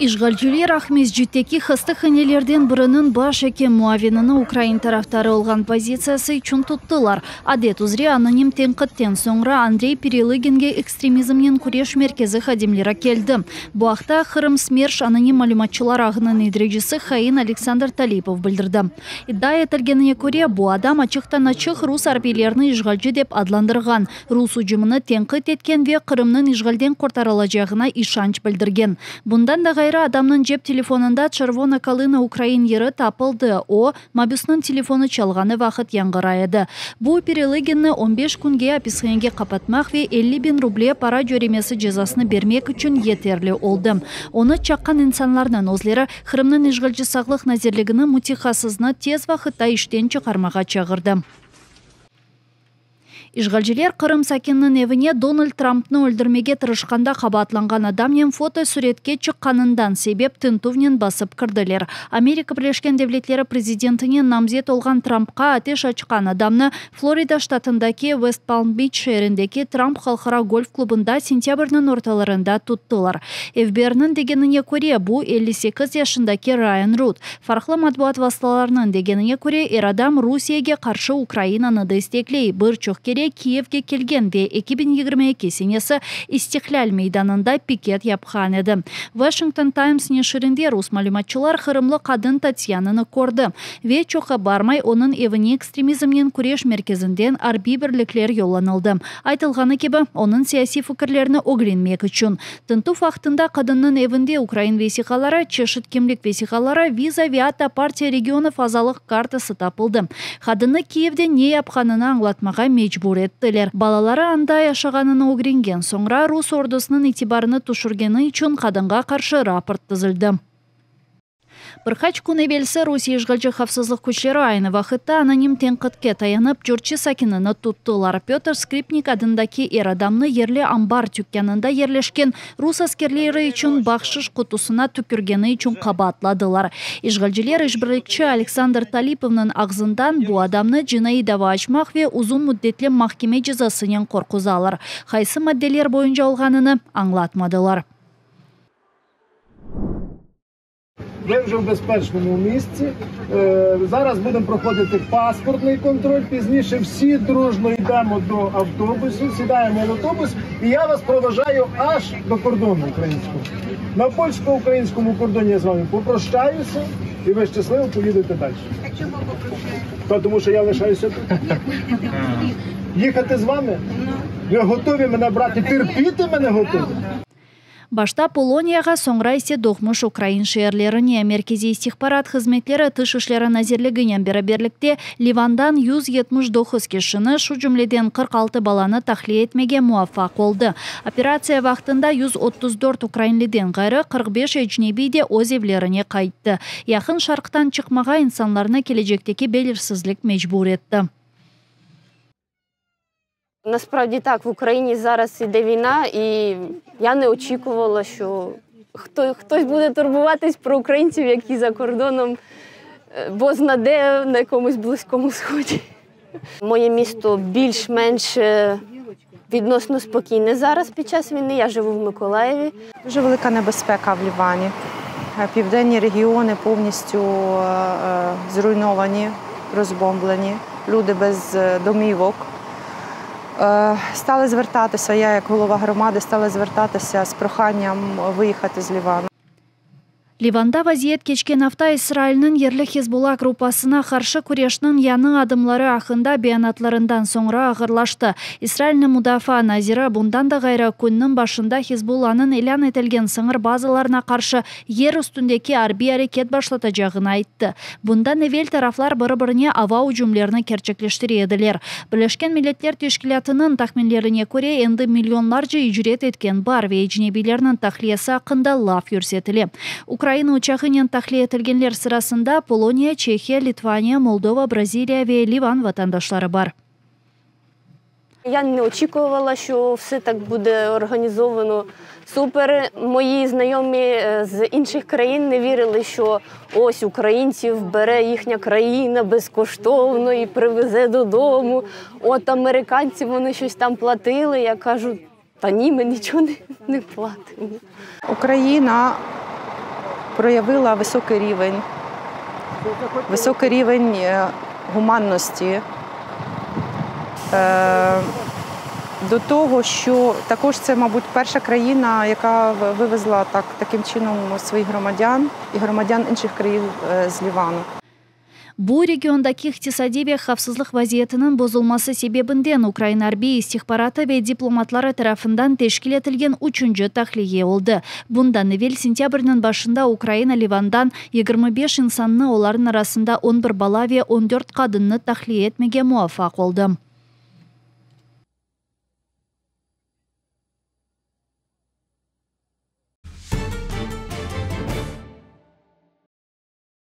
Ишгалчулер Ахмезжиттеки хастыханелерден бірінің баш экен муавинini Украин тарафтары olgan позициясы үчүн туттылар. Адет узре аноним тенкыттен соңра Андрей Перелыгинге экстремизмнен күреш меркези хадимлері келді. Бу акта Кырым СМЕРШ аноним малюматчылар агынын идрежisi Хаин Александр Талипов билдирди. Идdia этилгенине көрө бу адам ачыктан-ачык рус арбийлерин ишгалчы деп адландырган. Рус ужумуну тенкит эткен ве Кырымдын ишгалден куртарылажагына ишанч билдирген. Bundan da adamның жеп телефонында Червона Калина Украин ері тапылды. О, Мабюснын телефоны çalғаны вақыт яңғырайды. Бу Перелыгинны 15 күнге аписхенге капатмақ ве 50 000 рубле пара жөремесі жазасын бермек үшін етерлі олды. Оны чаққан инсанларның өзлері Кырымның ишгалчы саклык назирлигини мутихасызны тез вақытта иштен чыгармага чагырды. Ишгалчылар Кырым сакиннин эвине Дональд Трампны өлдірмеге тырышканда кабатланган адамнен фото суретке чыкканындан себеп тынтувнен басып кырдылар. Америка Бирлешкен Девлеттери президентинин намзет олган Трампка атеш ачкан адамны Флорида штатындагы Вест Палм-Бич шээриндеги Трамп халкара гольф клубунда сентябрдын орталарында туттулар. ФБРнын дегенине көрө бу 58 жашындагы Райан Рут. Фарклы матбуат васиталарынын дегенине көрө эр адам Русияга каршы Украинаны дестеклей бир чоқ Киевге келген ве 2022 сенесі Истикляль мейданында пикет япкан еді. Washington Times нешірінде рус малюматчылар Кырымлы кадын Татьянаны көрді. Ве чоқа бармай оның эвине экстремизмнен күреш мерkezинден арби бирликлер йолланылды. Айтылганы кебі, оның саяси фикрлерини огренмек үчүн. Тынту фактында кадыннын эвинде Украин весихалары, чешит кимлик весихалары, виза виата партия регионов азалык картасы тапылды. Кадыны Киевде не япканына аңлатмага мечбур еттилер. Балалары анда яшаганын огренген. Соңра рус ордусунун итибарыны тушургени үчүн кадынга каршы рапорт тызылды. Бірқач күн эбелсе Русия ишгалчы хавсызлык күчлері айны вақытта аноним тенкытке таянып журчы сакинаны туттылар. Петр Скрипник адындаки эр адамны ерле амбар түккенында ерлешкен рус аскерлери үчүн бакшыш кутусуна түкүргени үчүн кабатладылар. Ишгалчылар ишбирlikçi Александр Талиповнун агзындан бу адамны жынайы дава ачмак ве узун муддетле махкеме жазасынен коркузалар. Кайсы мадделер боюнча алганын аңлатмадылар. Ми вже в безпечному місці. Зараз будемо проходити паспортний контроль. Пізніше всі дружно йдемо до автобусу, сідаємо в автобус, і я вас проважаю аж до кордону українського. На польсько-українському кордоні я з вами попрощаюся, і ви щасливо поїдете далі. А чому попрощаєте? Тому що я лишаюся тут. Їхати з вами? Ви готові мене брати? Терпіти мене готові? Башта Полонияга соңра исе дохмуш Украин шээрлерине меркези истихбарат хизметтери тыш ишлери назирлигинен бераберликте Ливандан 179 кишини, шу жумледен 46 баланы тахлие этмеге муаффак болду. Операция вактында 134 украинлиден гайры 45 эжнебийде өз эвлерине кайтты. Якын шарктан чыкмага инсанларны келечектеги белгисиздик мejbur етті. Насправді так, в Україні зараз іде війна, і я не очікувала, що хтось буде турбуватись про українців, які за кордоном, бозна де, на якомусь Близькому Сході. Моє місто більш-менш відносно спокійне зараз під час війни. Я живу в Миколаєві. Дуже велика небезпека в Лівані. Південні регіони повністю зруйновані, розбомблені, люди без домівок. Стали звертатися, я як голова громади стала звертатися з проханням виїхати з Лівану. Ливанда вазиет кечкен авта Израильнын ерлі Хезбулла группасына каршы күрештин яны адымлары акында баянатларындан соңра агырлашты. Израильнын мудафа назира bundan да гайра күннүн башында Хезбулланын элан этилген сыңыр базаларына каршы ер үстүндеки арби аракет башлатажагын айтты. Bundan эвел тарафлар бири-бирине аба ужумлерин керчеклештирдилер. Бирлешкен Миллеттер Тешкилатынын тахминлерине көрө энди миллионларча үчүрет эткен бар ве эжнебилердин тахлиясы акында лав көрсөтүлө. Украина учагынен тахлие этилгенлер сырасында Полония, Чехия, Литвания, Молдова, Бразилия ве Ливан ватандашлары бар. Я не очікувала, що все так буде організовано супер. Мої знайомі з інших країн не вірили, що ось українців бере їхня країна безкоштовно і привезе додому. От американці, вони щось там платили. Я кажу, та ні, ми нічого не платимо. Україна проявила високий рівень гуманності, до того, що також це, мабуть, перша країна, яка вивезла таким чином своїх громадян і громадян інших країн з Лівану. Бу региондaki иктисади ве хавсызлык вазиятынын бозулмасы себебинден Украина арбий истихбараты ве дипломатлары тарафындан тешкил этилген 3-чү тахлие болду. Bundan evvel сентябрдын башында Украина Ливандан 25 инсанны, олардын арасында 11 бала ве 14 кадынны тахлие этмеге муафак болду.